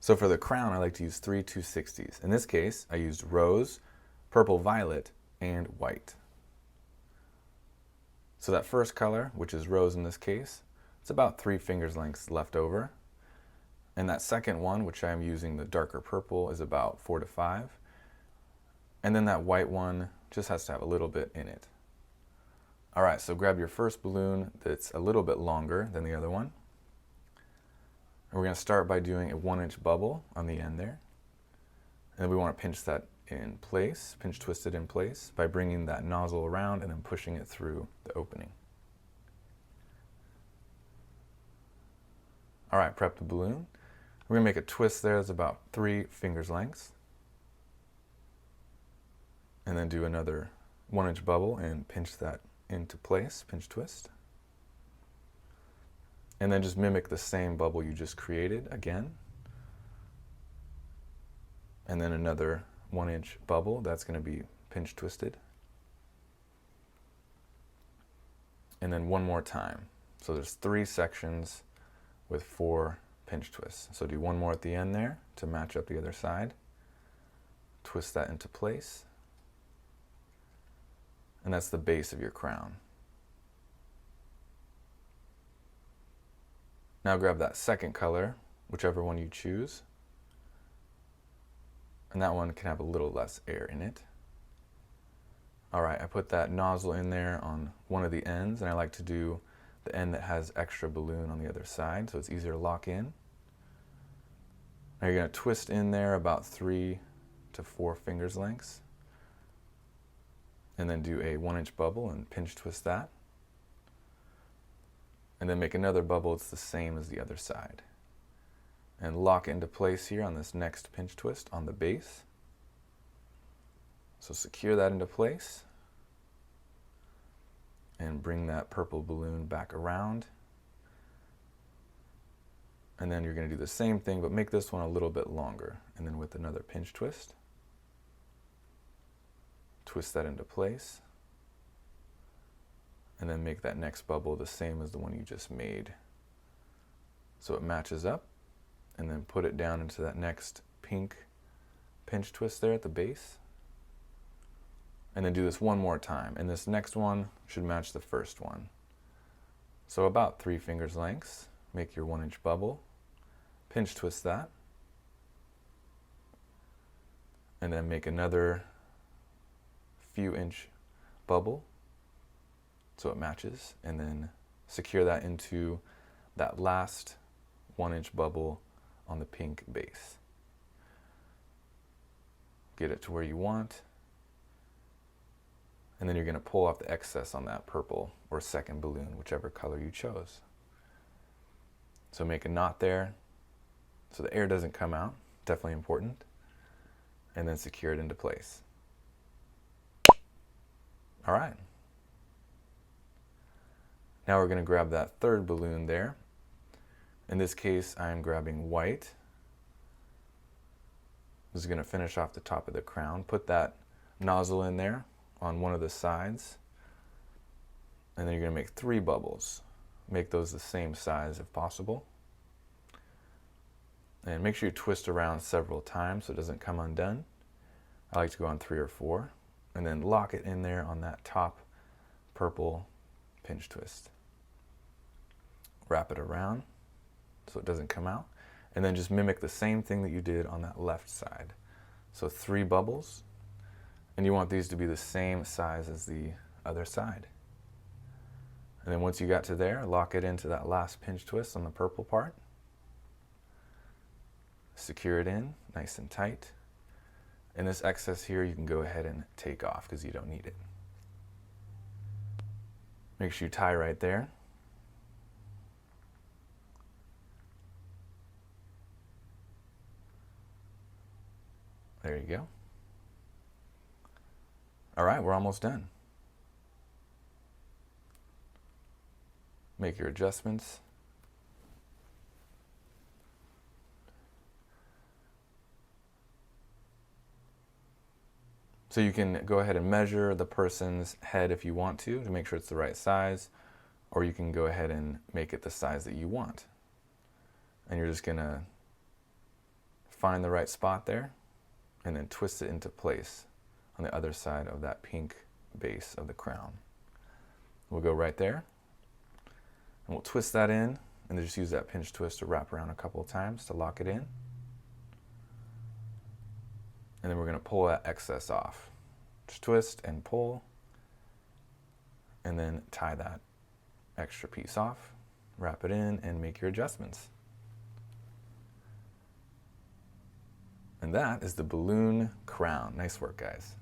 So for the crown, I like to use 3 260s. In this case, I used rose, purple violet, and white. So that first color, which is rose in this case, it's about 3 fingers lengths left over. And that second one, which I'm using the darker purple, is about 4 to 5. And then that white one just has to have a little bit in it. All right, so grab your first balloon that's a little bit longer than the other one. And we're going to start by doing a 1-inch bubble on the end there. And then we want to pinch that in place, pinch twist it in place by bringing that nozzle around and then pushing it through the opening. All right, prep the balloon. We're going to make a twist there that's about 3 fingers lengths. And then do another 1-inch bubble and pinch that into place, pinch twist. And then just mimic the same bubble you just created again. And then another 1-inch bubble, that's going to be pinch twisted. And then one more time. So there's 3 sections with 4 pinch twists. So do one more at the end there to match up the other side. Twist that into place. And that's the base of your crown. Now grab that second color, whichever one you choose. And that one can have a little less air in it. All right, I put that nozzle in there on one of the ends, and I like to do the end that has extra balloon on the other side, so it's easier to lock in. Now you're going to twist in there about 3 to 4 fingers lengths. And then do a 1-inch bubble and pinch twist that. And then make another bubble, it's the same as the other side. And lock it into place here on this next pinch twist on the base. So secure that into place. And bring that purple balloon back around. And then you're going to do the same thing, but make this one a little bit longer. And then with another pinch twist. Twist that into place, and then make that next bubble the same as the one you just made. So it matches up, and then put it down into that next pink pinch twist there at the base. And then do this one more time, and this next one should match the first one. So about 3 fingers lengths, make your 1-inch bubble, pinch twist that, and then make another few inch bubble so it matches, and then secure that into that last 1-inch bubble on the pink base. Get it to where you want, and then you're going to pull off the excess on that purple or second balloon, whichever color you chose. So make a knot there so the air doesn't come out, definitely important, and then secure it into place. All right. Now we're going to grab that third balloon there. In this case, I'm grabbing white. This is going to finish off the top of the crown. Put that nozzle in there on one of the sides. And then you're going to make 3 bubbles. Make those the same size if possible. And make sure you twist around several times so it doesn't come undone. I like to go on 3 or 4. And then lock it in there on that top purple pinch twist. Wrap it around so it doesn't come out. And then just mimic the same thing that you did on that left side. So 3 bubbles. And you want these to be the same size as the other side. And then once you got to there, lock it into that last pinch twist on the purple part. Secure it in nice and tight. And this excess here you can go ahead and take off because you don't need it. Make sure you tie right there. There you go. All right, we're almost done. Make your adjustments. So you can go ahead and measure the person's head if you want to make sure it's the right size, or you can go ahead and make it the size that you want. And you're just gonna find the right spot there, and then twist it into place on the other side of that pink base of the crown. We'll go right there, and we'll twist that in, and then just use that pinch twist to wrap around a couple of times to lock it in. And then we're going to pull that excess off. Just twist and pull, and then tie that extra piece off, wrap it in, and make your adjustments. And that is the balloon crown. Nice work, guys.